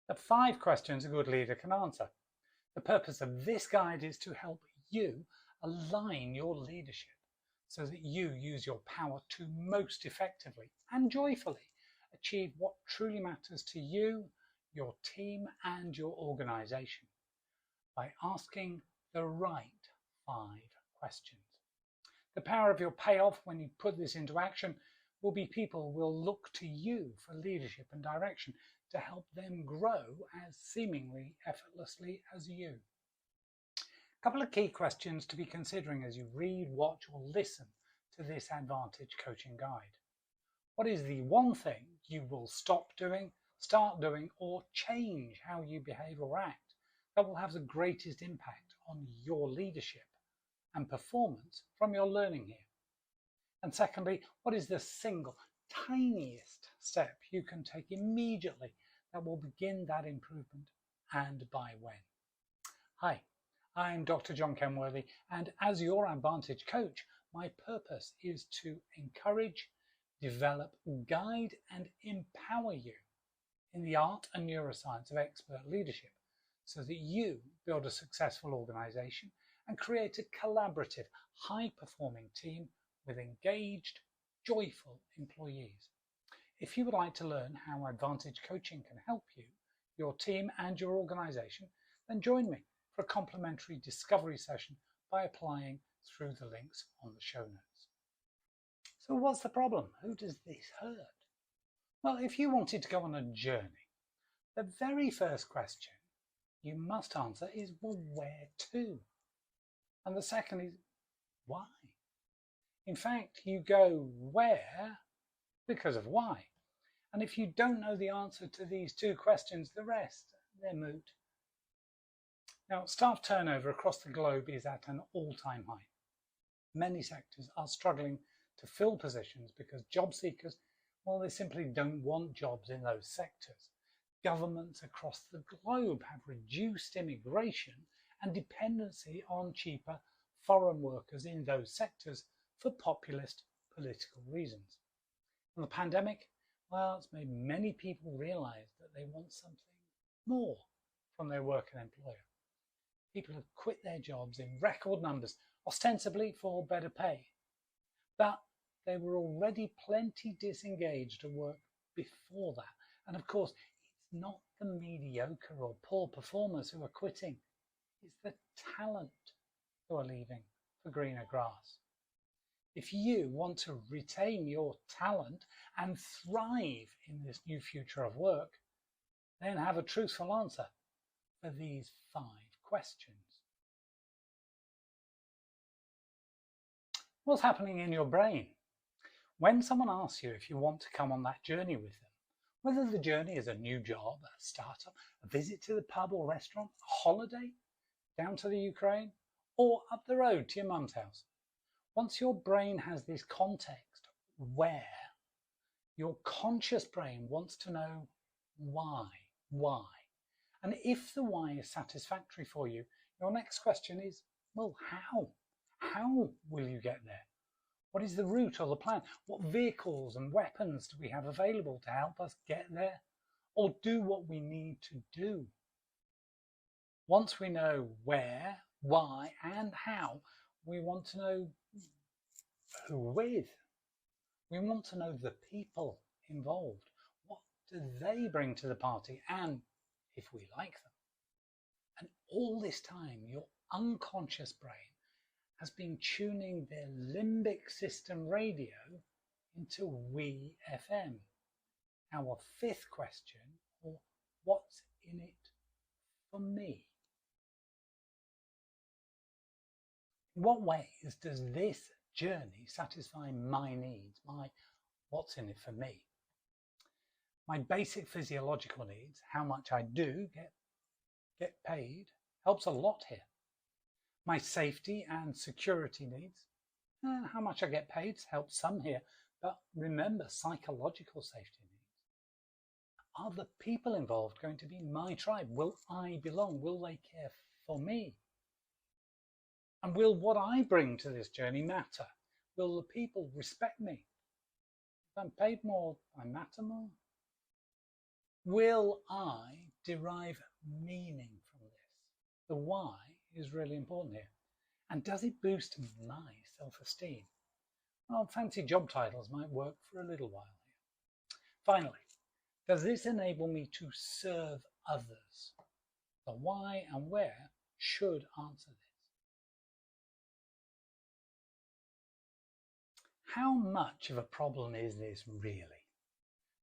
The 5 questions a good leader can answer. The purpose of this guide is to help you align your leadership so that you use your power to most effectively and joyfully achieve what truly matters to you, your team, and your organization by asking the right 5 questions. The power of your payoff when you put this into action will be people will look to you for leadership and direction to help them grow as seemingly effortlessly as you. A couple of key questions to be considering as you read, watch, or listen to this Advantage coaching guide. What is the one thing you will stop doing, start doing, or change how you behave or act that will have the greatest impact on your leadership and performance from your learning here? And secondly, what is the single tiniest step you can take immediately that will begin that improvement, and by when? Hi, I'm Dr. John Kenworthy, and as your Advantage coach, my purpose is to encourage, develop, guide, and empower you in the art and neuroscience of expert leadership so that you build a successful organization and create a collaborative, high-performing team with engaged, joyful employees. If you would like to learn how Advantage Coaching can help you, your team, and your organization, then join me for a complimentary discovery session by applying through the links on the show notes. So what's the problem? Who does this hurt? Well, if you wanted to go on a journey, the very first question you must answer is, well, where to? And the second is, why? In fact, you go where because of why. And if you don't know the answer to these 2 questions, the rest, they're moot. Now, staff turnover across the globe is at an all-time high. Many sectors are struggling to fill positions because job seekers, well, they simply don't want jobs in those sectors. Governments across the globe have reduced immigration and dependency on cheaper foreign workers in those sectors for populist political reasons. And the pandemic, well, it's made many people realize that they want something more from their work and employer. People have quit their jobs in record numbers, ostensibly for better pay. But they were already plenty disengaged at work before that. And of course, it's not the mediocre or poor performers who are quitting. It's the talent who are leaving for greener grass. If you want to retain your talent and thrive in this new future of work, then have a truthful answer for these 5 questions. What's happening in your brain? When someone asks you if you want to come on that journey with them, whether the journey is a new job, a startup, a visit to the pub or restaurant, a holiday down to the Ukraine, or up the road to your mum's house, once your brain has this context, where, your conscious brain wants to know why. And if the why is satisfactory for you, your next question is, well, how? How will you get there? What is the route or the plan? What vehicles and weapons do we have available to help us get there or do what we need to do? Once we know where, why, and how, we want to know who with. We want to know the people involved. What do they bring to the party, and if we like them? And all this time, your unconscious brain has been tuning their limbic system radio into We FM. Our 5th question, or what's in it for me? In what ways does this journey satisfy my needs, my what's in it for me? My basic physiological needs, how much I do get paid, helps a lot here. My safety and security needs, how much I get paid helps some here, but remember psychological safety needs. Are the people involved going to be my tribe? Will I belong? Will they care for me? And will what I bring to this journey matter? Will the people respect me? If I'm paid more, I matter more? Will I derive meaning from this? The why is really important here. And does it boost my self-esteem? Well, fancy job titles might work for a little while here. Finally, does this enable me to serve others? The why and where should answer this. How much of a problem is this really?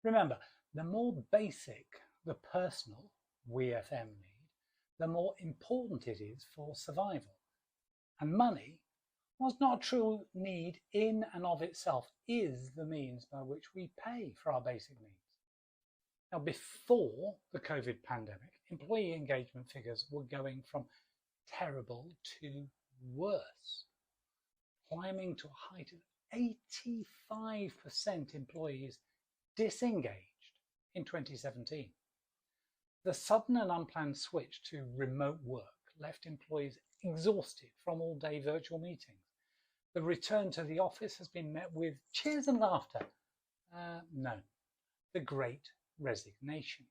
Remember, the more basic the personal WFM need, the more important it is for survival. And money, whilst not a true need in and of itself, is the means by which we pay for our basic needs. Now, before the COVID pandemic, employee engagement figures were going from terrible to worse, climbing to a height of 85% employees disengaged in 2017. The sudden and unplanned switch to remote work left employees exhausted from all-day virtual meetings. The return to the office has been met with cheers and laughter. No, the Great Resignation.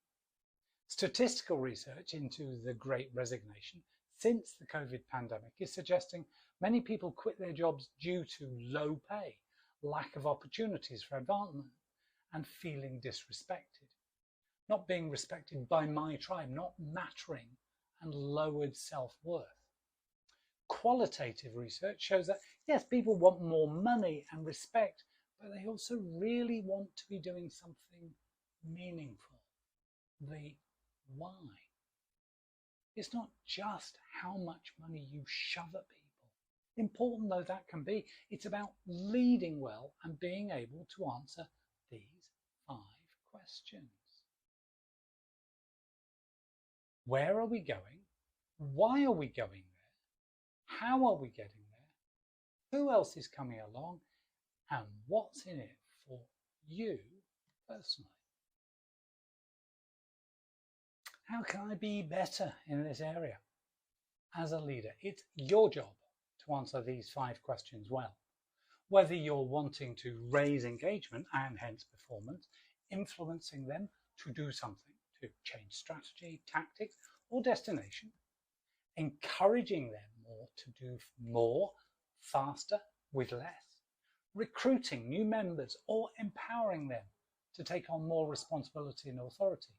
Statistical research into the Great Resignation since the COVID pandemic is suggesting many people quit their jobs due to low pay, lack of opportunities for advancement, and feeling disrespected. Not being respected by my tribe, not mattering, and lowered self-worth. Qualitative research shows that, yes, people want more money and respect, but they also really want to be doing something meaningful. The why. It's not just how much money you shove at people. Important though that can be, it's about leading well and being able to answer these 5 questions. Where are we going? Why are we going there? How are we getting there? Who else is coming along? And what's in it for you personally? How can I be better in this area? As a leader, it's your job to answer these 5 questions well. Whether you're wanting to raise engagement and hence performance, influencing them to do something, to change strategy, tactics, or destination, encouraging them more to do more, faster, with less, recruiting new members, or empowering them to take on more responsibility and authority.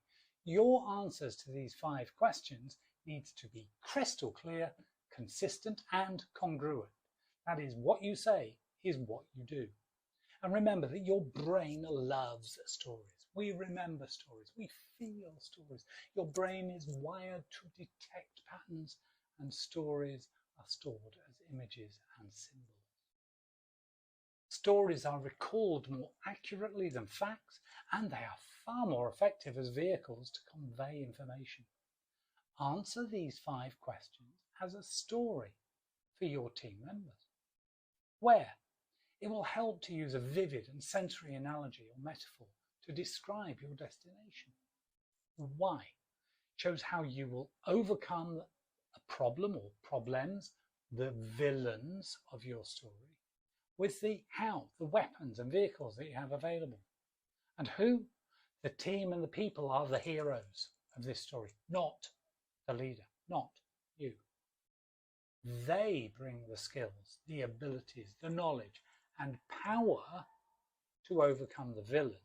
Your answers to these 5 questions needs to be crystal clear, consistent, and congruent. That is, what you say is what you do. And remember that your brain loves stories. We remember stories. We feel stories. Your brain is wired to detect patterns, and stories are stored as images and symbols. Stories are recalled more accurately than facts, and they are far more effective as vehicles to convey information. Answer these 5 questions as a story for your team members. Where? It will help to use a vivid and sensory analogy or metaphor to describe your destination. Why? Shows how you will overcome a problem or problems, the villains of your story, with the how, the weapons and vehicles that you have available. And who? The team and the people are the heroes of this story, not the leader, not you. They bring the skills, the abilities, the knowledge and power to overcome the villains.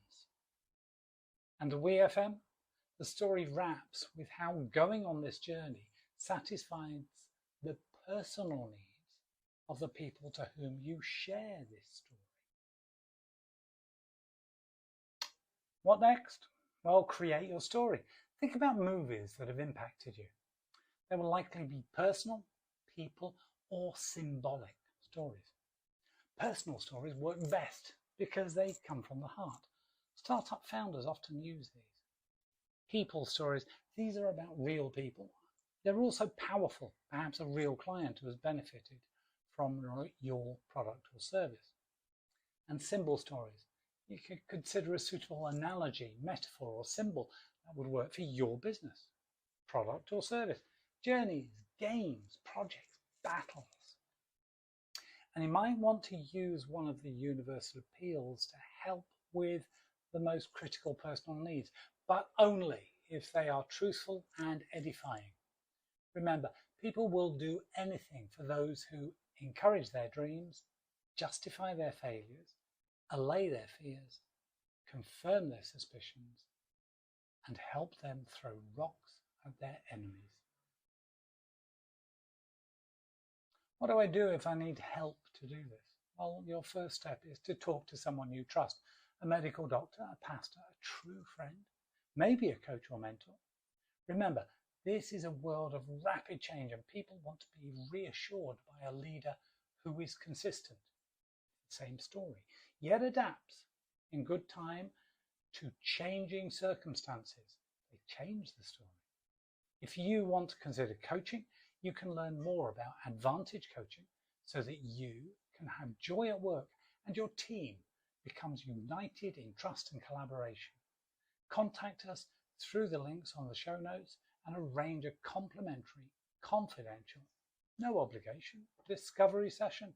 And the WFM, the story wraps with how going on this journey satisfies the personal needs of the people to whom you share this story. What next? Well, create your story. Think about movies that have impacted you. They will likely be personal, people, or symbolic stories. Personal stories work best because they come from the heart. Startup founders often use these. People stories, these are about real people. They're also powerful, perhaps a real client who has benefited from your product or service. And symbol stories, you could consider a suitable analogy, metaphor, or symbol that would work for your business, product or service, journeys, games, projects, battles. And you might want to use one of the universal appeals to help with the most critical personal needs, but only if they are truthful and edifying. Remember, people will do anything for those who encourage their dreams, justify their failures, allay their fears, confirm their suspicions, and help them throw rocks at their enemies. What do I do if I need help to do this? Well, your first step is to talk to someone you trust, a medical doctor, a pastor, a true friend, maybe a coach or mentor. Remember, this is a world of rapid change and people want to be reassured by a leader who is consistent. Same story, yet adapts in good time to changing circumstances. They change the story. If you want to consider coaching, you can learn more about Advantage Coaching so that you can have joy at work and your team becomes united in trust and collaboration. Contact us through the links on the show notes and arrange a complimentary, confidential, no obligation discovery session.